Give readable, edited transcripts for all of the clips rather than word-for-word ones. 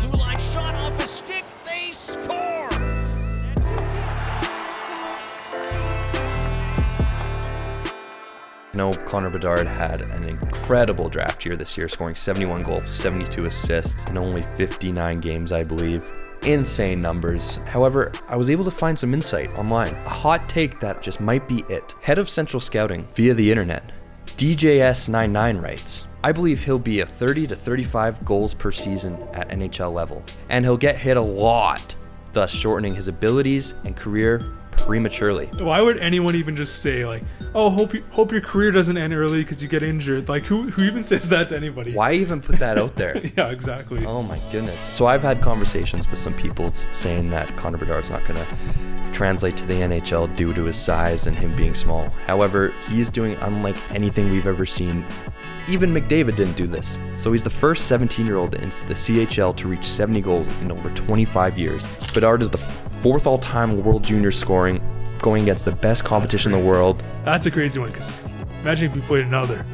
Blue line shot off a stick. They score. No, Connor Bedard had an incredible draft year this year, scoring 71 goals, 72 assists in only 59 games, I believe. Insane numbers. However, I was able to find some insight online. A hot take that just might be it. Head of Central Scouting via the internet, DJS99 writes, I believe he'll be a 30 to 35 goals per season at NHL level, and he'll get hit a lot, thus shortening his abilities and career prematurely. Why would anyone even just say like, oh, hope your career doesn't end early because you get injured? Like who even says that to anybody? Why even put that out there? Yeah, exactly. Oh my goodness. So I've had conversations with some people saying that Connor Bedard's not going to translate to the NHL due to his size and him being small. However, he's doing unlike anything we've ever seen. Even McDavid didn't do this. So he's the first 17-year-old in the CHL to reach 70 goals in over 25 years. Bedard is the fourth all-time World Junior scoring, going against the best competition in the world. That's a crazy one, because imagine if we played another.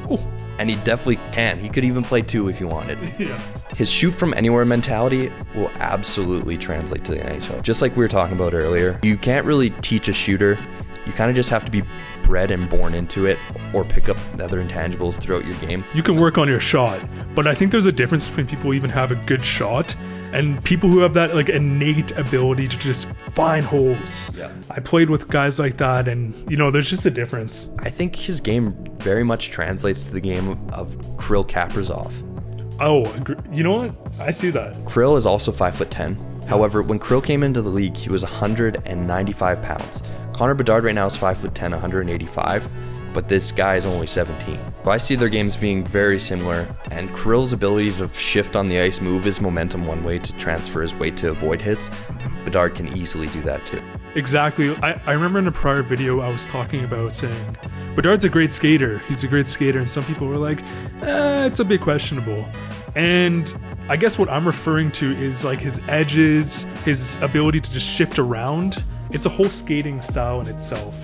Oh. And he definitely can. He could even play two if he wanted. Yeah. His shoot from anywhere mentality will absolutely translate to the NHL. Just like we were talking about earlier, you can't really teach a shooter. You kind of just have to be bred and born into it, or pick up other intangibles throughout your game. You can work on your shot, but I think there's a difference between people who even have a good shot and people who have that like innate ability to just find holes. Yeah. I played with guys like that, and there's just a difference. I think his game very much translates to the game of Kirill Kaprizov. Oh, you know what? I see that. Kirill is also 5'10". However, when Kirill came into the league, he was 195 pounds. Connor Bedard right now is 5'10", 185, but this guy is only 17. So I see their games being very similar, and Kirill's ability to shift on the ice, move his momentum one way to transfer his weight to avoid hits. Bedard can easily do that too. Exactly. I remember in a prior video I was talking about saying, Bedard's a great skater. He's a great skater, and some people were like, it's a bit questionable. And I guess what I'm referring to is like his edges, his ability to just shift around. It's a whole skating style in itself,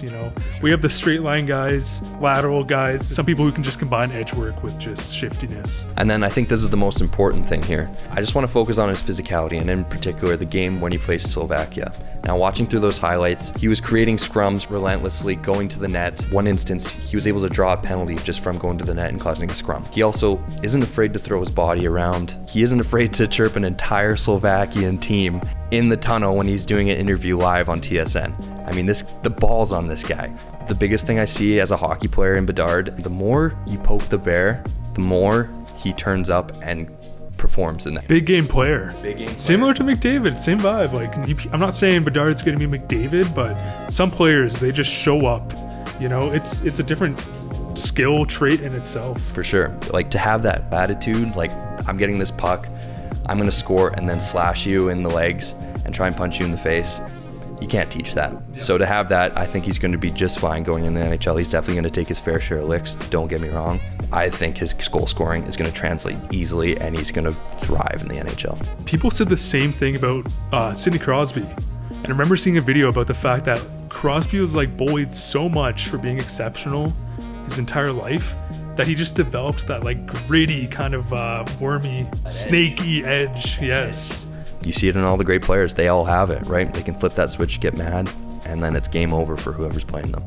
We have the straight line guys, lateral guys, some people who can just combine edge work with just shiftiness. And then I think this is the most important thing here. I just want to focus on his physicality, and in particular the game when he faced Slovakia. Now, watching through those highlights, he was creating scrums relentlessly, going to the net. One instance, he was able to draw a penalty just from going to the net and causing a scrum. He also isn't afraid to throw his body around. He isn't afraid to chirp an entire Slovakian team in the tunnel when he's doing an interview live on TSN. I mean, the ball's on this guy. The biggest thing I see as a hockey player in Bedard, the more you poke the bear, the more he turns up and performs in that. Big game player. Big game player. Similar to McDavid, same vibe. Like, I'm not saying Bedard's going to be McDavid, but some players, they just show up. It's a different skill trait in itself. For sure. Like, to have that attitude, like, I'm getting this puck, I'm going to score and then slash you in the legs and try and punch you in the face. You can't teach that. Yeah. So to have that, I think he's going to be just fine going in the NHL. He's definitely going to take his fair share of licks. Don't get me wrong. I think his goal scoring is going to translate easily, and he's going to thrive in the NHL. People said the same thing about Sidney Crosby. And I remember seeing a video about the fact that Crosby was like bullied so much for being exceptional his entire life that he just developed that like gritty kind of wormy, snaky edge. Yes. You see it in all the great players. They all have it, right? They can flip that switch, get mad, and then it's game over for whoever's playing them.